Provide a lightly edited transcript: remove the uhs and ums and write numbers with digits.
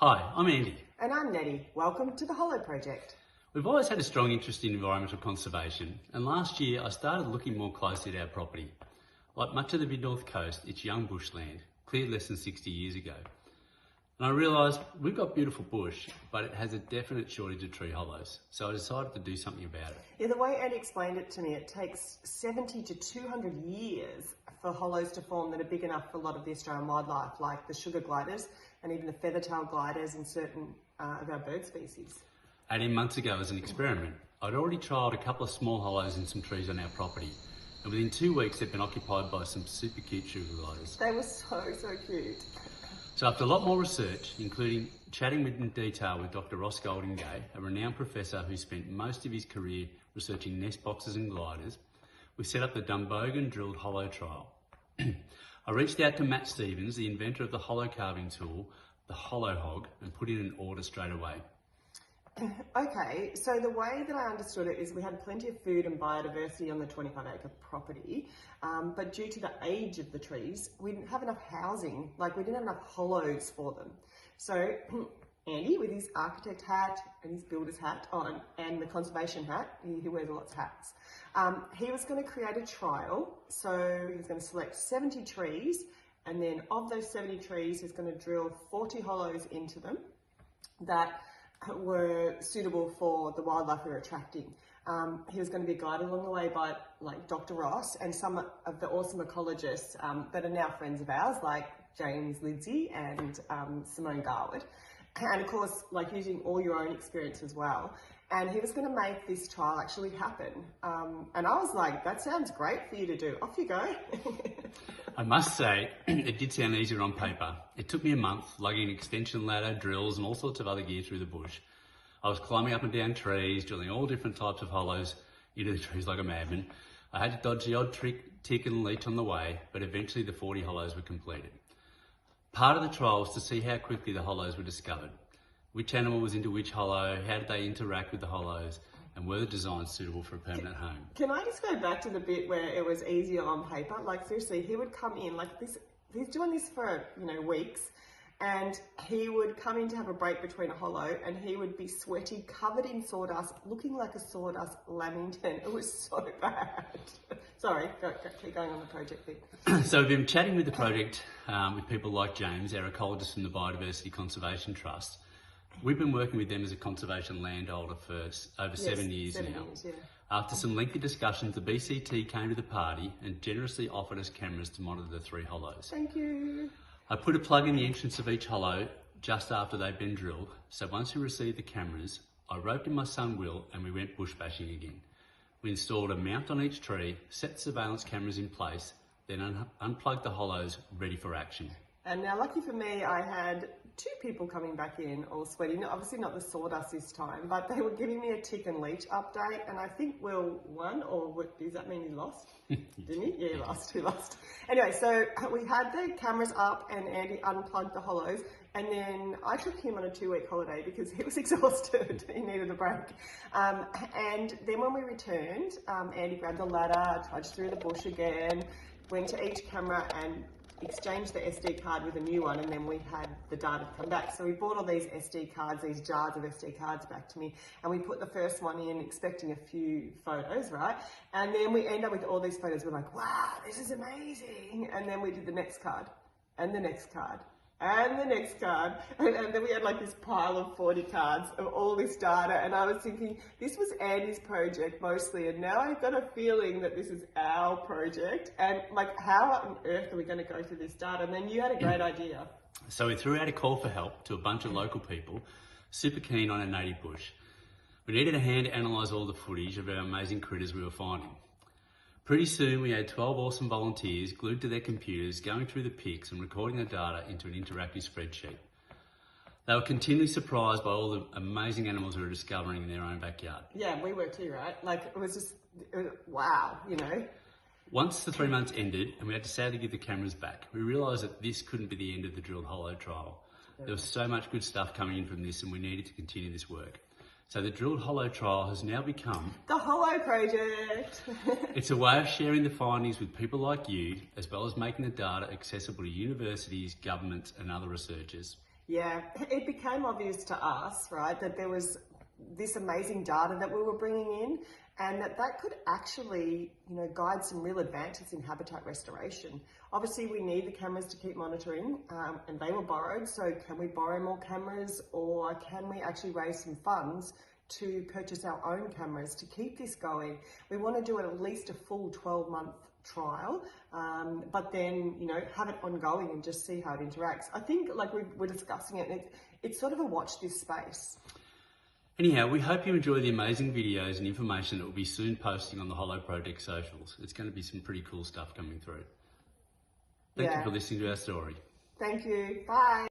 Hi, I'm Andy. And I'm Nettie. Welcome to the Hollow Project. We've always had a strong interest in environmental conservation, and last year I started looking more closely at our property. Like much of the mid-north coast, it's young bushland, cleared less than 60 years ago. And I realised we've got beautiful bush, but it has a definite shortage of tree hollows, so I decided to do something about it. Yeah, the way Andy explained it to me, it takes 70 to 200 years for hollows to form that are big enough for a lot of the Australian wildlife, like the sugar gliders and even the feather-tailed gliders and certain of our bird species. 18 months ago, as an experiment, I'd already trialled a couple of small hollows in some trees on our property, and within 2 weeks they'd been occupied by some super cute sugar gliders. They were so cute. So after a lot more research, including chatting in detail with Dr. Ross Goldingay, a renowned professor who spent most of his career researching nest boxes and gliders, we set up the Dumbogan drilled hollow trial. I reached out to Matt Stevens, the inventor of the hollow carving tool, the Hollow Hog, and put in an order straight away. Okay, so the way that I understood it is we had plenty of food and biodiversity on the 25-acre property, but due to the age of the trees, we didn't have enough housing, we didn't have enough hollows for them. So Andy, with his architect hat and his builder's hat on, and the conservation hat, he wears lots of hats, he was going to create a trial. So he was going to select 70 trees, and then of those 70 trees, he's going to drill 40 hollows into them that were suitable for the wildlife we were attracting. He was going to be guided along the way by Dr. Ross and some of the awesome ecologists that are now friends of ours, like James Lindsay and Simone Garwood. And of course, using all your own experience as well. And he was going to make this trial actually happen. And I was like, that sounds great for you to do. Off you go. I must say, it did sound easier on paper. It took me a month, lugging an extension ladder, drills and all sorts of other gear through the bush. I was climbing up and down trees, drilling all different types of hollows into the trees like a madman. I had to dodge the odd tick and leech on the way, but eventually the 40 hollows were completed. Part of the trial was to see how quickly the hollows were discovered. Which animal was into which hollow, how did they interact with the hollows, and were the designs suitable for a permanent home? Can I just go back to the bit where it was easier on paper? Seriously, he would come in this, he's doing this for, weeks, and he would come in to have a break between a hollow, and he would be sweaty, covered in sawdust, looking like a sawdust lamington. It was so bad. Sorry, keep going on the project bit. So we've been chatting with the project with people like James, our ecologist from the Biodiversity Conservation Trust. We've been working with them as a conservation landholder for over 7 years now. After some lengthy discussions, the BCT came to the party and generously offered us cameras to monitor the 3 hollows. Thank you. I put a plug in the entrance of each hollow just after they'd been drilled, so once we received the cameras, I roped in my son Will and we went bush bashing again. We installed a mount on each tree, set surveillance cameras in place, then unplugged the hollows ready for action. And now, lucky for me, I had 2 people coming back in, all sweaty. Obviously not the sawdust this time, but they were giving me a tick and leech update, and I think Will won, or does that mean he lost? Didn't he? Yeah, he lost. Anyway, so we had the cameras up and Andy unplugged the hollows, and then I took him on a 2-week holiday because he was exhausted. He needed a break. And then when we returned, Andy grabbed the ladder, trudged through the bush again, went to each camera and exchanged the SD card with a new one, and then we had the data come back. So we bought all these SD cards, these jars of SD cards back to me, and we put the first one in expecting a few photos, right? And then we end up with all these photos. We're like, wow, this is amazing. And then we did the next card, and the next card, and the next card. And then we had this pile of 40 cards of all this data. And I was thinking, this was Andy's project mostly. And now I've got a feeling that this is our project. And how on earth are we going to go through this data? And then you had a great idea. So we threw out a call for help to a bunch of local people, super keen on our native bush. We needed a hand to analyse all the footage of our amazing critters we were finding. Pretty soon we had 12 awesome volunteers glued to their computers, going through the pics and recording the data into an interactive spreadsheet. They were continually surprised by all the amazing animals we were discovering in their own backyard. Yeah, we were too, right? It was wow, Once the 3 months ended and we had to sadly give the cameras back, we realised that this couldn't be the end of the drilled hollow trial. There was so much good stuff coming in from this, and we needed to continue this work. So the drilled hollow trial has now become the Hollow Project. It's a way of sharing the findings with people like you, as well as making the data accessible to universities, governments and other researchers. Yeah, it became obvious to us, right, that there was this amazing data that we were bringing in, and that could actually, guide some real advances in habitat restoration. Obviously, we need the cameras to keep monitoring, and they were borrowed. So, can we borrow more cameras, or can we actually raise some funds to purchase our own cameras to keep this going? We want to do at least a full 12-month trial, but then have it ongoing and just see how it interacts. I think, like we're discussing it, it's sort of a watch this space. Anyhow, we hope you enjoy the amazing videos and information that we'll be soon posting on the Hollow Project socials. It's going to be some pretty cool stuff coming through. Thank you for listening to our story. Thank you. Bye.